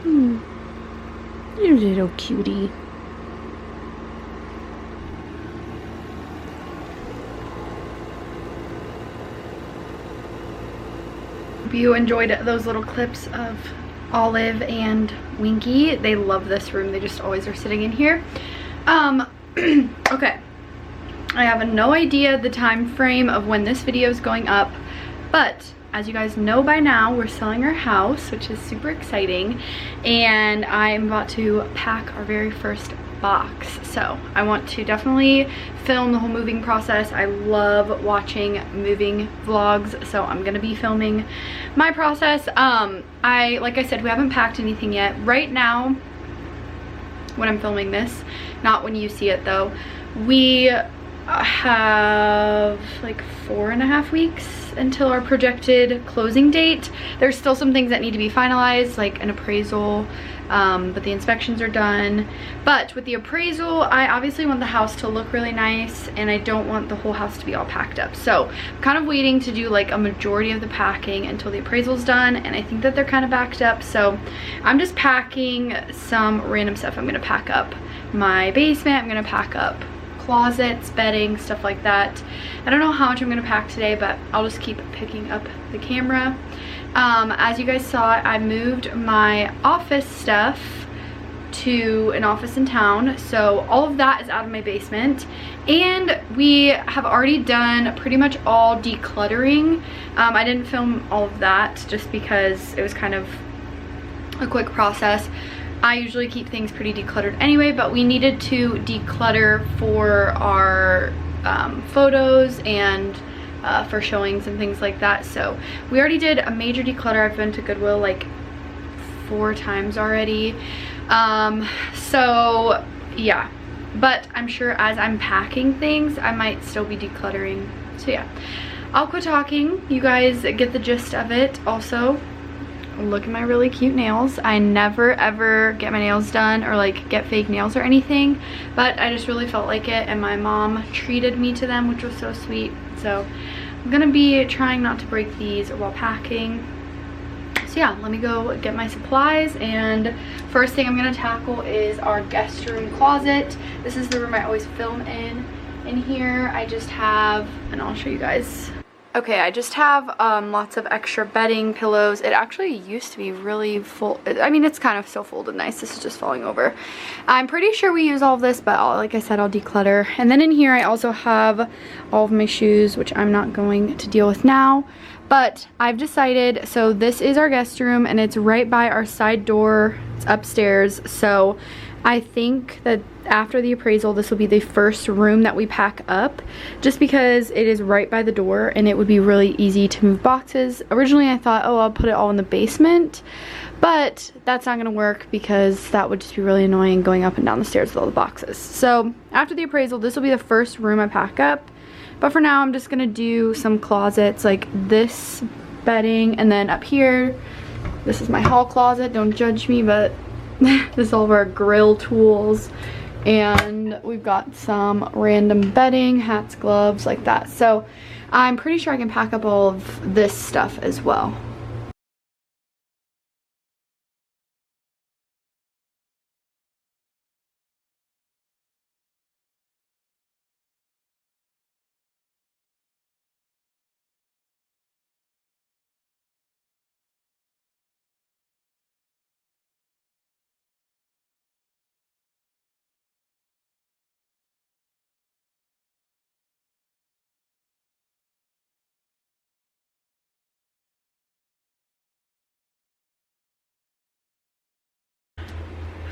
You little cutie. Hope you enjoyed those little clips of Olive and Winky. They love this room. They just always are sitting in here. Okay. I have no idea the time frame of when this video is going up, but as you guys know by now, we're selling our house, which is super exciting, and I'm about to pack our very first box. So I want to definitely film the whole moving process. I love watching moving vlogs, so I'm gonna be filming my process. Like I said, we haven't packed anything yet. Right now, when I'm filming this, not when you see it though, we have like 4.5 weeks until our projected closing date. There's still some things that need to be finalized, like an appraisal, but the inspections are done. But with the appraisal, I obviously want the house to look really nice, and I don't want the whole house to be all packed up. So I'm kind of waiting to do like a majority of the packing until the appraisal's done, and I think that they're kind of backed up. So I'm just packing some random stuff. I'm gonna pack up my basement, I'm gonna pack up closets, bedding, stuff like that. I don't know how much I'm gonna pack today, but I'll just keep picking up the camera. As you guys saw, I moved my office stuff to an office in town, so all of that is out of my basement, and we have already done pretty much all decluttering. I didn't film all of that just because it was kind of a quick process. I usually keep things pretty decluttered anyway, but we needed to declutter for our photos and for showings and things like that. So we already did a major declutter. I've been to Goodwill like 4 times already. So yeah, but I'm sure as I'm packing things, I might still be decluttering. So yeah, I'll quit talking. You guys get the gist of it. Also, look at my really cute nails. I never ever get my nails done or like get fake nails or anything, but I just really felt like it, and my mom treated me to them, which was so sweet. So I'm gonna be trying not to break these while packing. So yeah, let me go get my supplies, and first thing I'm gonna tackle is our guest room closet. This is the room I always film in. In here I just have, and I'll show you guys. Okay, I just have lots of extra bedding, pillows. It actually used to be really full. I mean, it's kind of still folded nice. This is just falling over. I'm pretty sure we use all of this, but like I said, I'll declutter. And then in here, I also have all of my shoes, which I'm not going to deal with now. But I've decided, so this is our guest room, and it's right by our side door. It's upstairs. So I think that after the appraisal, this will be the first room that we pack up, just because it is right by the door and it would be really easy to move boxes. Originally I thought, oh, I'll put it all in the basement, but that's not gonna work because that would just be really annoying going up and down the stairs with all the boxes. So after the appraisal, this will be the first room I pack up, but for now I'm just gonna do some closets like this bedding, and then up here, this is my hall closet, don't judge me, but this is all of our grill tools, and we've got some random bedding, hats, gloves, like that. So I'm pretty sure I can pack up all of this stuff as well.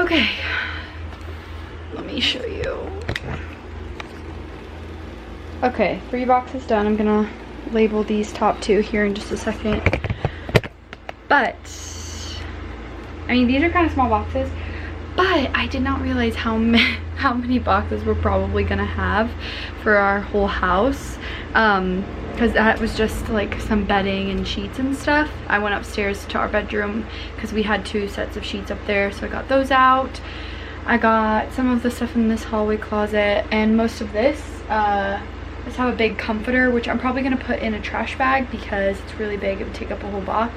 Okay, let me show you. Okay, 3 boxes done. I'm gonna label these top 2 here in just a second. But, I mean, these are kind of small boxes, but I did not realize how many boxes we're probably gonna have for our whole house. Because that was just like some bedding and sheets and stuff. I went upstairs to our bedroom because we had 2 sets of sheets up there, so I got those out. I got some of the stuff in this hallway closet, and most of this. I just have a big comforter, which I'm probably gonna put in a trash bag because it's really big. It would take up a whole box.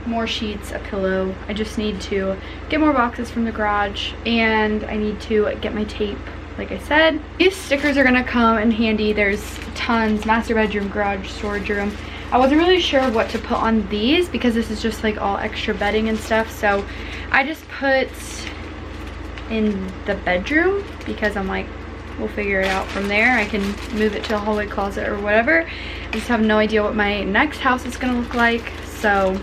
more sheets, a pillow. I just need to get more boxes from the garage, and I need to get my tape, like I said. These stickers are gonna come in handy. There's tons, master bedroom, garage, storage room. I wasn't really sure what to put on these because this is just like all extra bedding and stuff, so I just put in the bedroom because I'm like, we'll figure it out from there. I can move it to a hallway closet or whatever. I just have no idea what my next house is gonna look like, so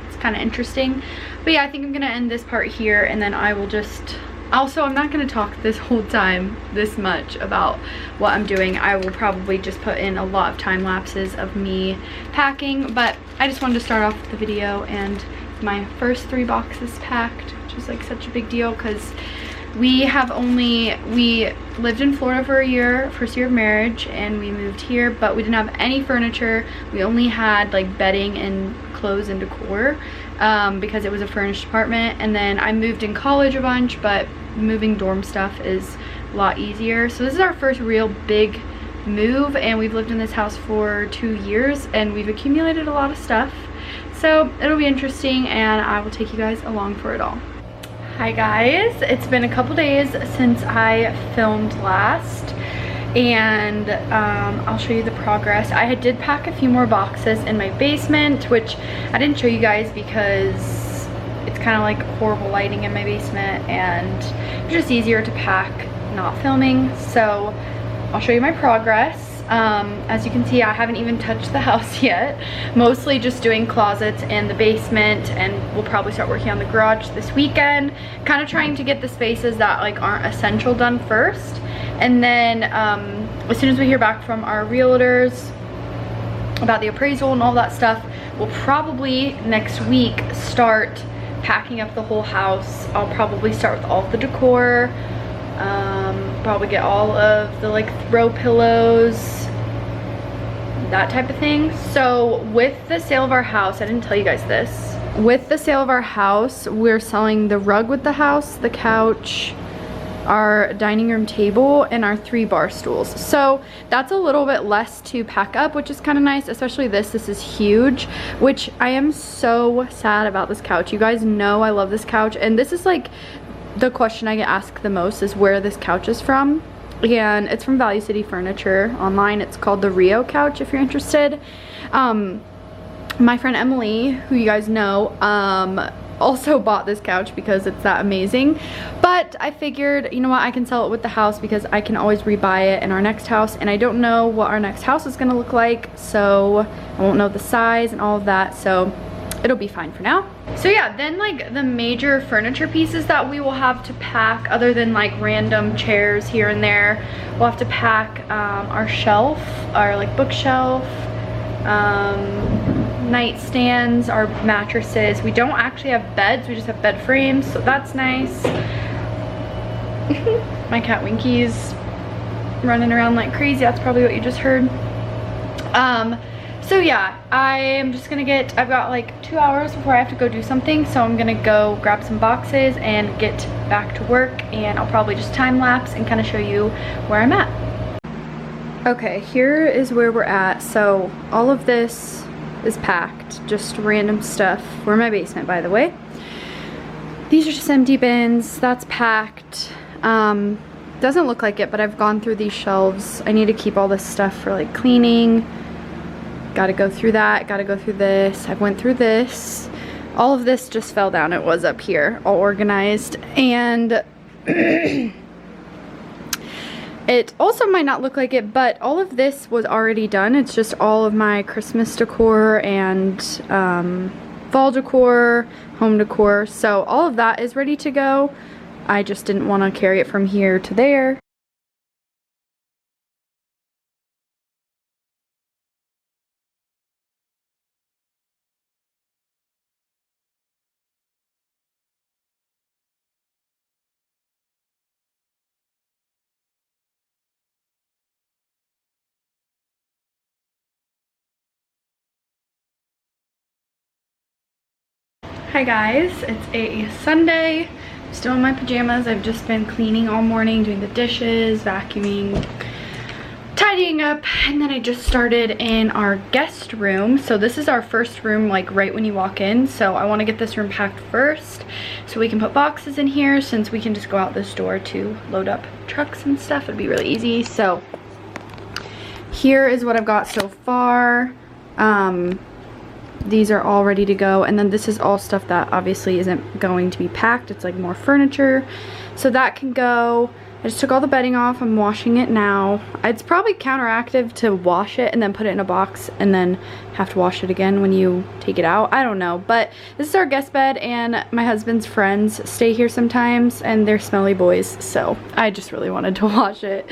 it's kind of interesting. But yeah, I think I'm gonna end this part here, and then I will just, also I'm not gonna talk this whole time this much about what I'm doing. I will probably just put in a lot of time lapses of me packing, but I just wanted to start off the video and my first 3 boxes packed, which is like such a big deal because we lived in Florida for a year, first year of marriage, and we moved here, but we didn't have any furniture. We only had like bedding and clothes and decor because it was a furnished apartment. And then I moved in college a bunch, but moving dorm stuff is a lot easier. So this is our first real big move, and we've lived in this house for 2 years, and we've accumulated a lot of stuff. So it'll be interesting, and I will take you guys along for it all. Hi guys, it's been a couple days since I filmed last, and I'll show you the progress. I did pack a few more boxes in my basement, which I didn't show you guys because it's kind of like horrible lighting in my basement, and it's just easier to pack not filming. So I'll show you my progress. As you can see, I haven't even touched the house yet. Mostly just doing closets and the basement, and we'll probably start working on the garage this weekend. Kind of trying to get the spaces that like aren't essential done first. And then as soon as we hear back from our realtors about the appraisal and all that stuff, we'll probably next week start packing up the whole house. I'll probably start with all of the decor. Probably get all of the like throw pillows, that type of thing. So with the sale of our house, I didn't tell you guys this. With the sale of our house, we're selling the rug with the house, the couch, our dining room table, and our 3 bar stools. So that's a little bit less to pack up, which is kind of nice, especially this is huge, which I am so sad about this couch. You guys know I love this couch, and this is like the question I get asked the most is where this couch is from, and it's from Value City Furniture. Online it's called the Rio couch if you're interested. My friend Emily, who you guys know, also bought this couch because it's that amazing, but I figured, you know what, I can sell it with the house because I can always rebuy it in our next house, and I don't know what our next house is gonna look like, so I won't know the size and all of that, so it'll be fine for now. So yeah, then like the major furniture pieces that we will have to pack, other than like random chairs here and there, we'll have to pack our shelf, our like bookshelf, nightstands, our mattresses. We don't actually have beds, we just have bed frames, so that's nice. My cat Winky's running around like crazy. That's probably what you just heard. So yeah, I'm just gonna I've got like 2 hours before I have to go do something, so I'm gonna go grab some boxes and get back to work, and I'll probably just time lapse and kind of show you where I'm at. Okay, here is where we're at. So all of this is packed, just random stuff. We're in my basement, by the way. These are just empty bins. That's packed. Doesn't look like it, but I've gone through these shelves. I need to keep all this stuff for like cleaning. Gotta go through that, gotta go through this. I went through this. All of this just fell down. It was up here, all organized. And it also might not look like it, but all of this was already done. It's just all of my Christmas decor and fall decor, home decor. So all of that is ready to go. I just didn't want to carry it from here to there. Hi guys, it's a Sunday. I'm still in my pajamas. I've just been cleaning all morning, doing the dishes, vacuuming, tidying tidying up, and then I just started in our guest room. So this is our first room, like right when you walk in. So I want to get this room packed first so we can put boxes in here, since we can just go out this door to load up trucks and stuff. It'd be really easy. So here is what I've got so far. These are all ready to go, and then this is all stuff that obviously isn't going to be packed. It's like more furniture, so that can go. I just took all the bedding off. I'm washing it now. It's probably counteractive to wash it and then put it in a box and then have to wash it again when you take it out. I don't know, but this is our guest bed, and my husband's friends stay here sometimes, and they're smelly boys, so I just really wanted to wash it.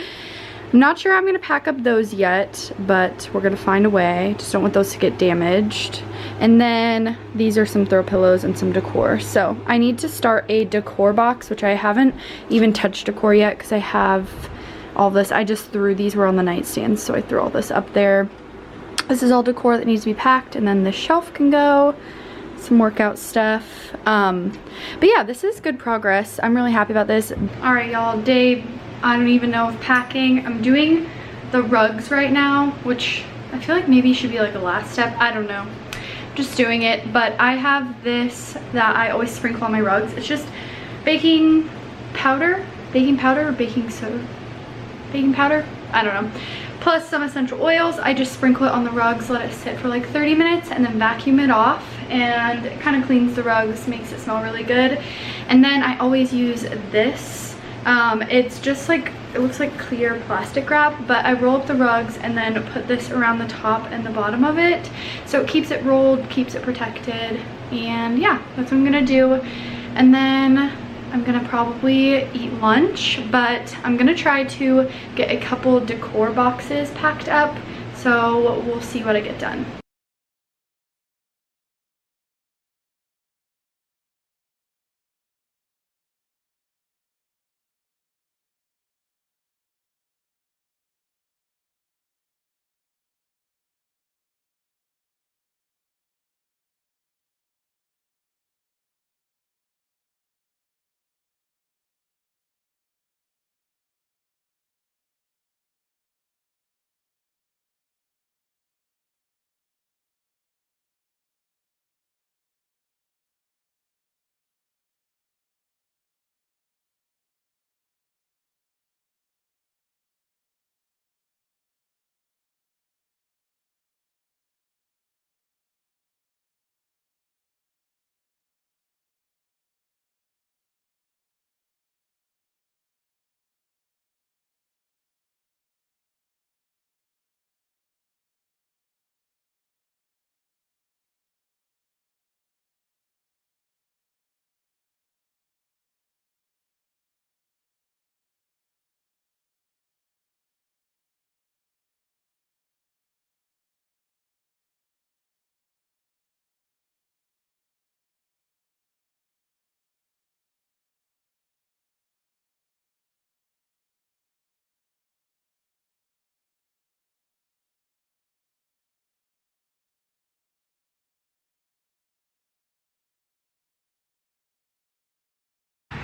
I'm not sure I'm gonna pack up those yet, but we're gonna find a way. Just don't want those to get damaged. And then these are some throw pillows and some decor. So I need to start a decor box, which I haven't even touched decor yet because I have all this. I just threw, these were on the nightstand, so I threw all this up there. This is all decor that needs to be packed, and then the shelf can go. Some workout stuff. But yeah, this is good progress. I'm really happy about this. All right, y'all, I don't even know if packing. I'm doing the rugs right now, which I feel like maybe should be like a last step. I don't know. Just doing it. But I have this that I always sprinkle on my rugs. It's just baking powder or baking soda. Baking powder? I don't know. Plus some essential oils. I just sprinkle it on the rugs, let it sit for like 30 minutes, and then vacuum it off, and it kind of cleans the rugs, makes it smell really good. And then I always use this. It's just like, it looks like clear plastic wrap, but I roll up the rugs and then put this around the top and the bottom of it, so it keeps it rolled, keeps it protected. And yeah, that's what I'm gonna do. And then I'm gonna probably eat lunch, but I'm gonna try to get a couple decor boxes packed up, so we'll see what I get done.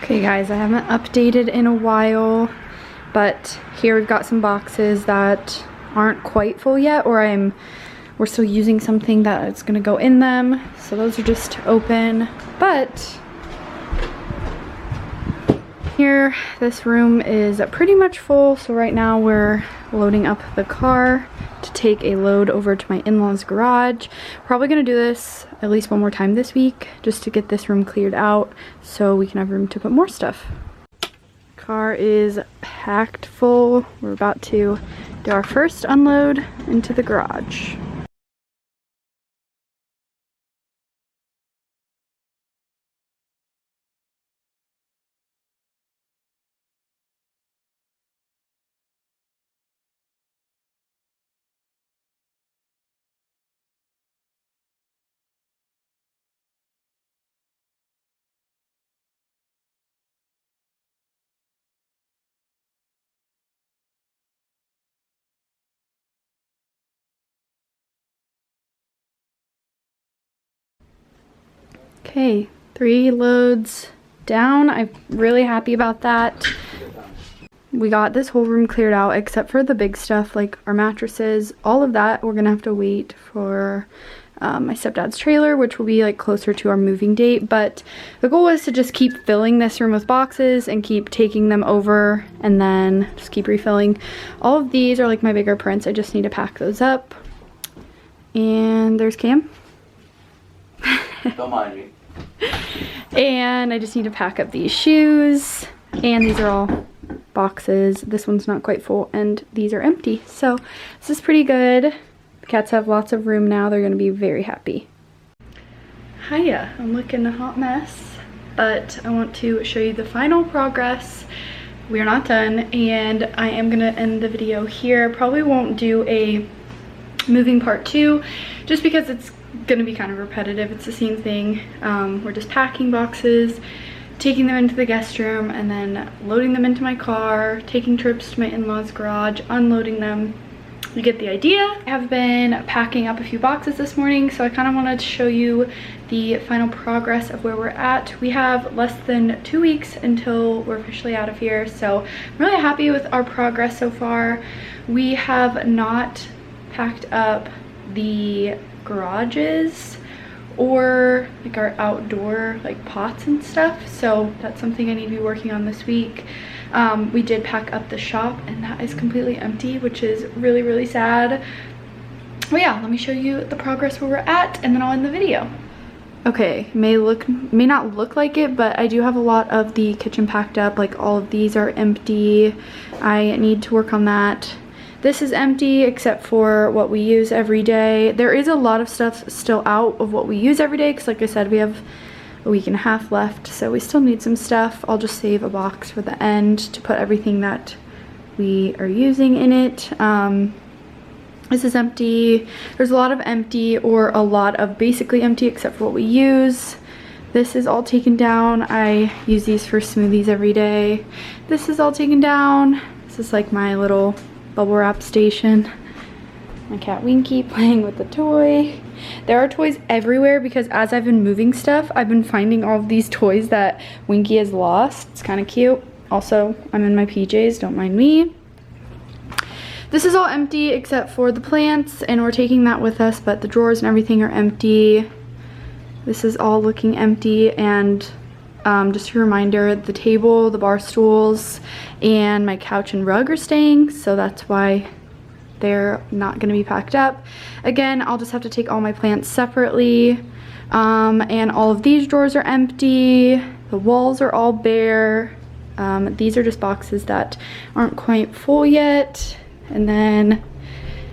Okay guys, I haven't updated in a while, but here we've got some boxes that aren't quite full yet, or we're still using something that is gonna go in them. So those are just open, but here, this room is pretty much full. So right now we're loading up the car to take a load over to my in-laws garage. Probably gonna do this at least one more time this week just to get this room cleared out so we can have room to put more stuff. Car is packed full. We're about to do our first unload into the garage. Okay, 3 loads down. I'm really happy about that. we got this whole room cleared out except for the big stuff like our mattresses. All of that we're gonna have to wait for my stepdad's trailer, which will be like closer to our moving date. But the goal is to just keep filling this room with boxes and keep taking them over and then just keep refilling. All of these are like my bigger prints. I just need to pack those up. And there's Cam. Don't mind me. And I just need to pack up these shoes, and these are all boxes. This one's not quite full and these are empty, so this is pretty good. The cats have lots of room now. They're going to be very happy. Hiya, I'm looking a hot mess, but I want to show you the final progress. We are not done, and I am going to end the video here. Probably won't do a moving part 2 just because it's going to be kind of repetitive. It's the same thing. We're just packing boxes, taking them into the guest room, and then loading them into my car, taking trips to my in-laws' garage, unloading them. You get the idea. I have been packing up a few boxes this morning, so I kind of wanted to show you the final progress of where we're at. We have less than 2 weeks until we're officially out of here, so I'm really happy with our progress so far. We have not packed up the garages or like our outdoor like pots and stuff, so that's something I need to be working on this week. We did pack up the shop and that is completely empty, which is really, really sad. But yeah, let me show you the progress where we're at and then I'll end the video. Okay, may not look like it, but I do have a lot of the kitchen packed up. Like all of these are empty. I need to work on that. This is empty except for what we use every day. There is a lot of stuff still out of what we use every day because like I said, we have a week and a half left, so we still need some stuff. I'll just save a box for the end to put everything that we are using in it. This is empty. There's a lot of empty or a lot of basically empty except for what we use. This is all taken down. I use these for smoothies every day. This is all taken down. This is like my little bubble wrap station. My cat Winky playing with the toy. There are toys everywhere because as I've been moving stuff, I've been finding all of these toys that Winky has lost. It's kind of cute. Also, I'm in my PJs, don't mind me. This is all empty except for the plants, and we're taking that with us, but the drawers and everything are empty. This is all looking empty, and just a reminder, the table, the bar stools, and my couch and rug are staying, so that's why they're not going to be packed up. Again, I'll just have to take all my plants separately, and all of these drawers are empty. The walls are all bare. These are just boxes that aren't quite full yet. And then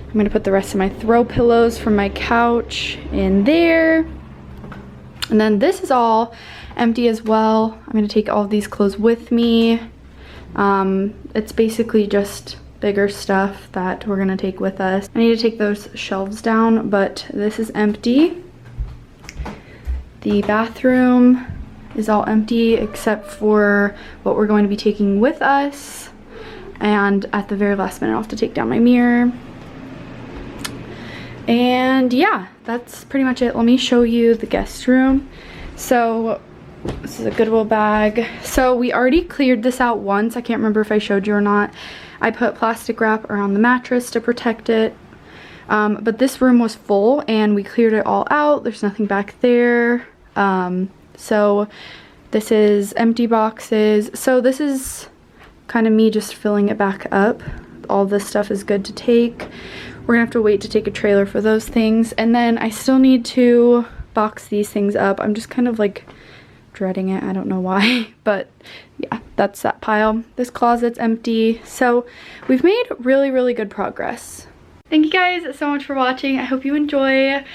I'm going to put the rest of my throw pillows from my couch in there. And then this is all empty as well. I'm going to take all of these clothes with me. It's basically just bigger stuff that we're going to take with us. I need to take those shelves down, but this is empty. The bathroom is all empty except for what we're going to be taking with us. And at the very last minute, I'll have to take down my mirror. And yeah, that's pretty much it. Let me show you the guest room. So this is a Goodwill bag. So we already cleared this out once. I can't remember if I showed you or not. I put plastic wrap around the mattress to protect it. But this room was full and we cleared it all out. There's nothing back there. So this is empty boxes. So this is kind of me just filling it back up. All this stuff is good to take. We're gonna have to wait to take a trailer for those things. And then I still need to box these things up. I'm just kind of like dreading it. I don't know why, but yeah, that's that pile. This closet's empty. So we've made really, really good progress. Thank you guys so much for watching. I hope you enjoy.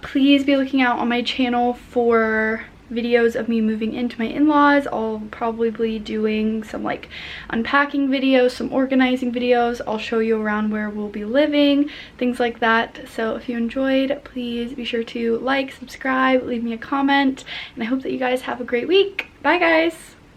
Please be looking out on my channel for videos of me moving into my in-laws. I'll probably be doing some like unpacking videos, some organizing videos. I'll show you around where we'll be living, things like that. So if you enjoyed, please be sure to like, subscribe, leave me a comment, and I hope that you guys have a great week. Bye guys!